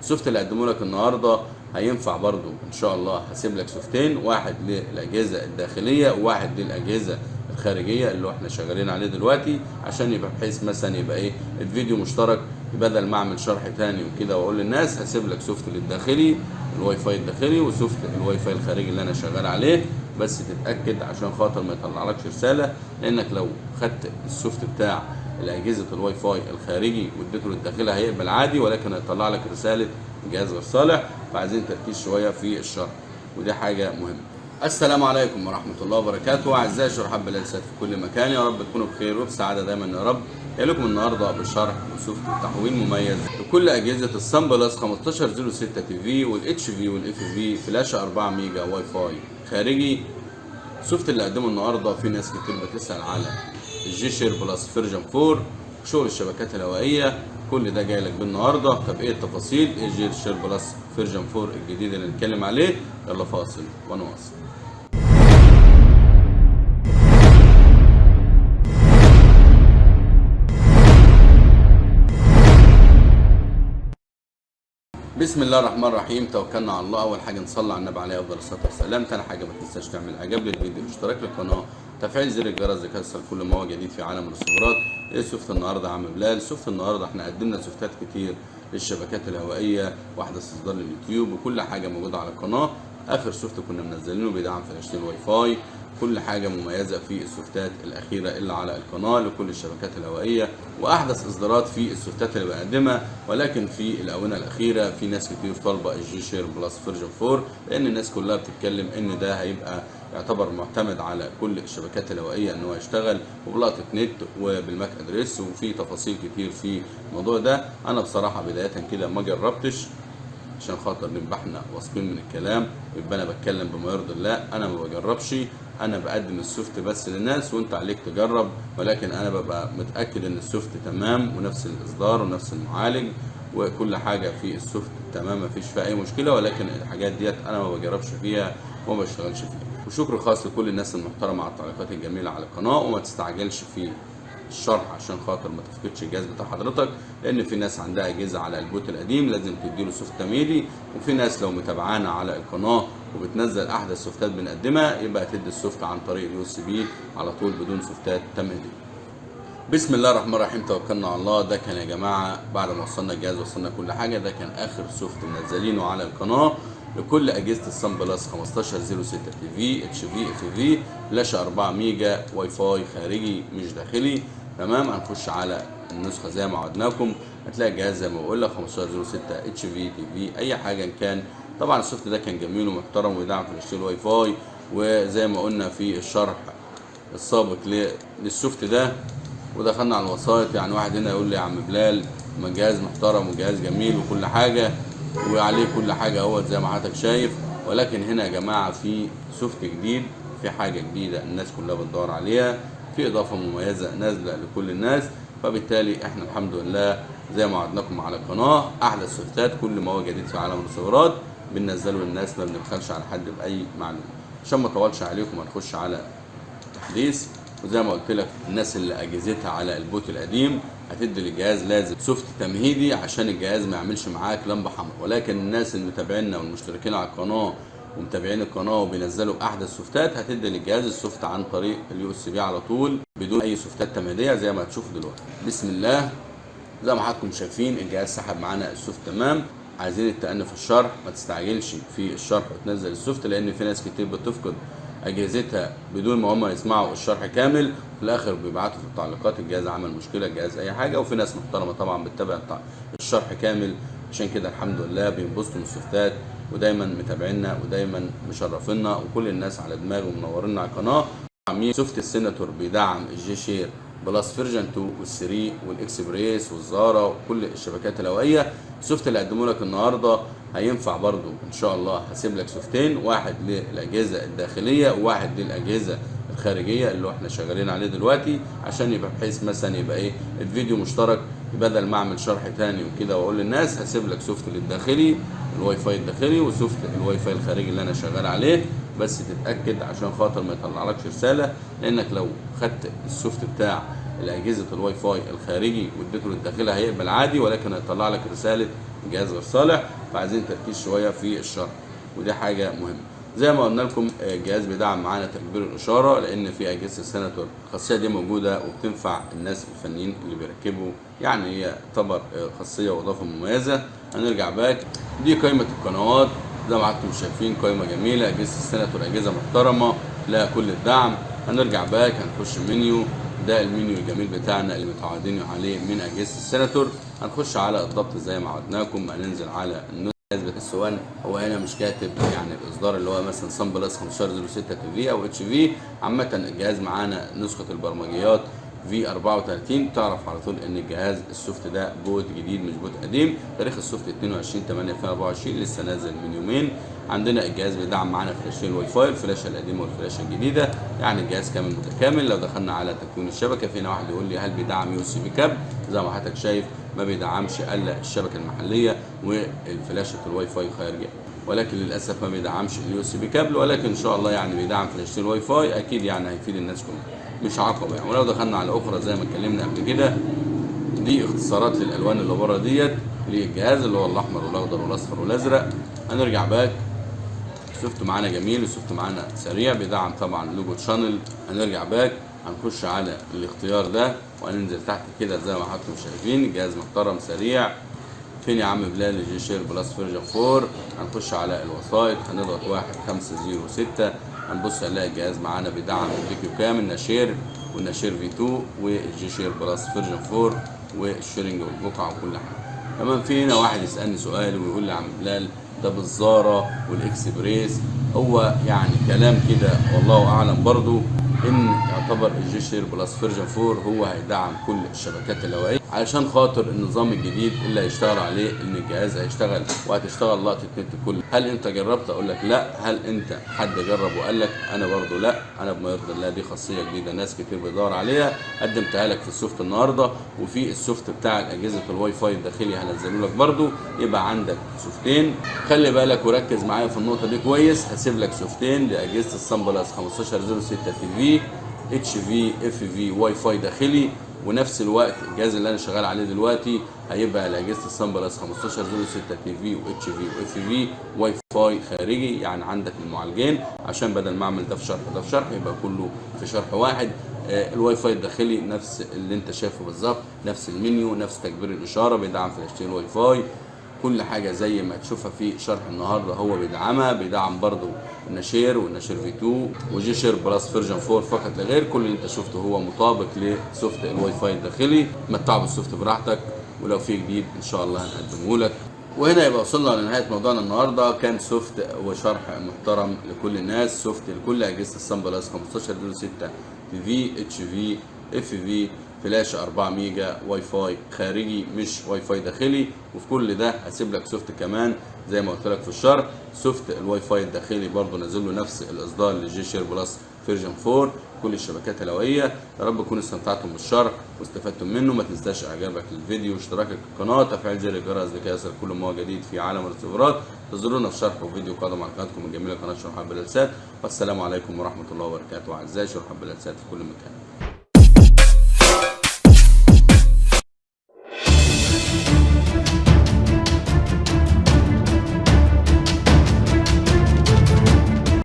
السوفت اللي هقدمه لك النهارده هينفع برضو ان شاء الله. هسيب لك سوفتين، واحد للاجهزه الداخليه وواحد للاجهزه الخارجيه اللي احنا شغالين عليه دلوقتي، عشان يبقى بحيث مثلا يبقى ايه الفيديو مشترك، بدل ما اعمل شرح تاني وكده واقول للناس. هسيب لك سوفت للداخلي الواي فاي الداخلي وسوفت الواي فاي الخارجي اللي انا شغال عليه، بس تتاكد عشان خاطر ما يطلعلكش رساله، لانك لو خدت السوفت بتاع الاجهزه الواي فاي الخارجي واديته للداخلي هيقبل عادي، ولكن هيطلع لك رساله جهاز غير صالح. فعايزين تركيز شويه في الشرح، ودي حاجه مهمه. السلام عليكم ورحمه الله وبركاته. اعزائي شرحاء بلاد في كل مكان، يا رب تكونوا بخير وبسعاده دايما يا رب. جاي لكم النهارده بشرح وسوفت تحويل مميز لكل اجهزه السان بلس 1506 تي في والاتش في والاف في فلاشه 4 ميجا واي فاي خارجي. السوفت اللي قدمه النهارده في ناس كتير بتسال على الجي شير بلس فيرجن 4 شغل الشبكات الهوائيه، كل ده جاي لك بالنهارده. طب ايه التفاصيل؟ ايه الجي شير بلس فيرجن 4 الجديد اللي هنتكلم عليه؟ يلا فاصل ونواصل. بسم الله الرحمن الرحيم، توكلنا على الله. اول حاجه نصلي على النبي عليه افضل الصلاه والسلام. تاني حاجه ما تنساش تعمل اعجاب للفيديو، اشتراك للقناه، تفعيل زر الجرس ليصل كل ما هو جديد في عالم الرسيفرات. ايه سوفت النهارده يا عم بلال؟ سوفت النهارده احنا قدمنا سوفتات كتير للشبكات الهوائيه واحدث اصدار لليوتيوب وكل حاجه موجوده على القناه. اخر سوفت كنا منزلينه بيدعم فلاشتين واي فاي، كل حاجه مميزه في السوفتات الاخيره اللي على القناه لكل الشبكات الهوائيه، واحدث اصدارات في السوفتات اللي بقدمها. ولكن في الاونه الاخيره في ناس كتير طالبه الجي شير بلس فيرجن 4، لان الناس كلها بتتكلم ان ده هيبقى يعتبر معتمد على كل الشبكات الهوائيه ان هو يشتغل وبلقطه نت وبالماك ادريس، وفي تفاصيل كتير في الموضوع ده. انا بصراحه بدايه كده ما جربتش عشان خاطر نبقى احنا واثقين من الكلام، يبقى انا بتكلم بما يرضي الله. انا ما بجربش، انا بقدم السوفت بس للناس وانت عليك تجرب، ولكن انا ببقى متاكد ان السوفت تمام ونفس الاصدار ونفس المعالج وكل حاجه في السوفت تمام، مفيش فيها اي مشكله. ولكن الحاجات ديت انا ما بجربش فيها وما بشتغلش فيها. وشكر خاص لكل الناس المحترمه على التعليقات الجميله على القناه، وما تستعجلش في الشرح عشان خاطر ما تفقدش الجهاز بتاع حضرتك، لان في ناس عندها اجهزه على البوت القديم لازم تديله سوفت تمهيدي، وفي ناس لو متابعانا على القناه وبتنزل احدث سوفتات بنقدمها يبقى تدي السوفت عن طريق اليو اس بي على طول بدون سوفتات تمهيديه. بسم الله الرحمن الرحيم، توكلنا على الله. ده كان يا جماعه بعد ما وصلنا الجهاز وصلنا كل حاجه، ده كان اخر سوفت منزلينه على القناه لكل اجهزه السان بلس 1506 تي في اتش في اف في فلاشه 4 ميجا واي فاي خارجي مش داخلي. تمام، هنخش على النسخه زي ما وعدناكم. هتلاقي الجهاز زي ما بقول لك 1506 اتش في تي في اي حاجه إن كان. طبعا السوفت ده كان جميل ومحترم ويدعم فلاشه الواي فاي، وزي ما قلنا في الشرح السابق للسوفت ده ودخلنا على الوسائط. يعني واحد هنا يقول لي يا عم بلال ما جهاز محترم وجهاز جميل وكل حاجه وعليه كل حاجه اهوت زي ما حضرتك شايف، ولكن هنا يا جماعه في سوفت جديد، في حاجه جديده الناس كلها بتدور عليها، في اضافه مميزه نازله لكل الناس. فبالتالي احنا الحمد لله زي ما وعدناكم على القناه احدث سوفتات، كل ما هو جديد في عالم الرسيفرات بننزله للناس، ما بنبخلش على حد باي معلومه. عشان ما اطولش عليكم هنخش على تحديث. وزي ما قلت لك الناس اللي اجهزتها على البوت القديم هتدي للجهاز لازم سوفت تمهيدي عشان الجهاز ما يعملش معاك لمبه حمراء، ولكن الناس اللي متابعينا والمشتركين على القناه ومتابعين القناه وبينزلوا احدث سوفتات هتدي للجهاز السوفت عن طريق اليو اس بي على طول بدون اي سوفتات تمهيديه زي ما هتشوفوا دلوقتي. بسم الله. زي ما حضراتكم شايفين الجهاز سحب معانا السوفت تمام. عايزين التأني في الشرح، ما تستعجلش في الشرح وتنزل السوفت، لان في ناس كتير بتفقد اجهزتها بدون ما هم يسمعوا الشرح كامل، في الاخر بيبعتوا في التعليقات الجهاز عمل مشكله، الجهاز اي حاجه. وفي ناس محترمه طبعا بتتابع الشرح كامل، عشان كده الحمد لله بينبسطوا من السوفتات ودايما متابعينا ودايما مشرفينا، وكل الناس على دماغ ومنورينا على القناه. عاملين سوفت السيناتور بيدعم الجي شير بلس فيرجن 2 وال3 والاكسبريس والزارا وكل الشبكات الهوائيه. السوفت اللي هقدمه لك النهارده هينفع برضو ان شاء الله. هسيب لك سوفتين، واحد للاجهزه الداخليه وواحد للاجهزه الخارجيه اللي احنا شغالين عليه دلوقتي، عشان يبقى بحيث مثلا يبقى ايه الفيديو مشترك، بدل ما اعمل شرح تاني وكده واقول للناس. هسيب لك سوفت للداخلي الواي فاي الداخلي وسوفت الواي فاي الخارجي اللي انا شغال عليه، بس تتاكد عشان خاطر ما يطلعلكش رساله، لانك لو خدت السوفت بتاع الاجهزه الواي فاي الخارجي واديته للداخلي هيقبل عادي، ولكن هيطلع لك رساله الجهاز غير صالح، فعايزين تركيز شويه في الشرح، ودي حاجه مهمه. زي ما قلنا لكم الجهاز بيدعم معانا تكبير الاشاره، لان في اجهزه السناتور الخاصيه دي موجوده وبتنفع الناس الفنيين اللي بيركبوا، يعني هي تعتبر خاصيه واضافه مميزه. هنرجع باك، دي قائمه القنوات زي ما انتم شايفين، قائمه جميله. اجهزه السناتور اجهزه محترمه لها كل الدعم. هنرجع باك، هنخش منيو، ده المنيو الجميل بتاعنا اللي متعودين عليه من اجهزه السناتور. هنخش على الضبط زي ما عودناكم، هننزل على الجهاز بس 1. هو هنا مش كاتب يعني الاصدار اللي هو مثلا سان بلس 1506 تي في او اتش في. عامه الجهاز معانا نسخه البرمجيات في 34. تعرف على طول ان الجهاز السوفت ده بوت جديد مش بوت قديم. تاريخ السوفت 22/8/2024 لسه نازل من يومين. عندنا الجهاز بيدعم معانا فلاشين واي فاي، الفلاشه القديمه والفلاشه الجديده، يعني الجهاز كامل متكامل. لو دخلنا على تكوين الشبكه، في هنا واحد يقول لي هل بيدعم يو اس بي كاب؟ زي ما حضرتك شايف ما بيدعمش الا الشبكه المحليه والفلاشه الواي فاي خارجيه، ولكن للاسف ما بيدعمش اليو اس بي كابل، ولكن ان شاء الله يعني بيدعم فلاشتين الواي فاي، اكيد يعني هيفيد الناس كلها، مش عقبه يعني. ولو دخلنا على اخرى زي ما اتكلمنا قبل كده، دي اختصارات للالوان اللي بره ديت للجهاز، اللي هو الاحمر والاخضر والاصفر والازرق. هنرجع باك، السوفت معانا جميل، السوفت معانا سريع، بيدعم طبعا لوجو تشانل. هنرجع باك، هنخش على الاختيار ده وهننزل تحت كده زي ما حضراتكم شايفين. الجهاز محترم سريع. فين يا عم بلال جي شير بلس فيرجن 4؟ هنخش على الوسائط، هنضغط 1506، هنبص هنلاقي الجهاز معانا بيدعم الفيديو كام، الناشير والناشير في 2 والجي شير بلس فيرجن 4 والشيرنج والبقعه وكل حاجه. تمام. في هنا واحد يسالني سؤال ويقول لي يا عم بلال ده بالزارة والاكسبريس، هو يعني كلام كده والله اعلم برضو، ان يعتبر الجي شير بلس فيرجن 4 هو هيدعم كل الشبكات الهوائيه، علشان خاطر النظام الجديد اللي هيشتغل عليه ان الجهاز هيشتغل وهتشتغل لقطه نت كل. هل انت جربت؟ اقول لك لا. هل انت حد جرب وقال لك؟ انا برضو لا. انا بما يرضي الله دي خاصيه جديده ناس كتير بيدور عليها، قدمتها لك في السوفت النهارده، وفي السوفت بتاع اجهزه الواي فاي الداخلي هنزله لك برضو، يبقى عندك سوفتين. خلي بالك وركز معايا في النقطه دي كويس. هسيب لك سوفتين لاجهزه السان بلس 1506 تي في اتش في اف في واي فاي داخلي، ونفس الوقت الجهاز اللي انا شغال عليه دلوقتي هيبقى لاجهزه السان بلس 1506 تي في واتش في واف في واي فاي خارجي، يعني عندك المعالجين، عشان بدل ما اعمل ده في شرح ده في شرح يبقى كله في شرح واحد. الواي فاي الداخلي نفس اللي انت شايفه بالظبط، نفس المنيو، نفس تكبير الاشاره، بيدعم فلاشتين واي فاي، كل حاجه زي ما تشوفها في شرح النهارده هو بيدعمها. بيدعم برضو الناشير والناشير في 2 وجي شير بلس فيرجن 4 فقط لا غير. كل اللي انت شفته هو مطابق لسوفت الواي فاي الداخلي. متعه بالسوفت براحتك، ولو في جديد ان شاء الله هنقدمه لك. وهنا يبقى وصلنا لنهايه موضوعنا النهارده. كان سوفت وشرح محترم لكل الناس، سوفت لكل اجهزه السان بلس 1506 تي في اتش في اف في، فلاشه 4 ميجا، واي فاي خارجي مش واي فاي داخلي. وفي كل ده هسيب لك سوفت كمان زي ما قلت لك في الشرح، سوفت الواي فاي الداخلي برضه نزل له نفس الاصدار للجي شير بلس فيرجن 4 كل الشبكات الهوائيه. يا رب تكونوا استمتعتم بالشرح واستفدتم منه. ما تنساش اعجابك للفيديو واشتراكك في القناه وتفعيل زر الجرس لكي يصل كل ما هو جديد في عالم الرسيفرات. انتظرونا في شرح وفيديو قادم على قناتكم الجميله قناه شرح بلال سات. والسلام عليكم ورحمه الله وبركاته. اعزائي شرح بلال سات في كل مكان.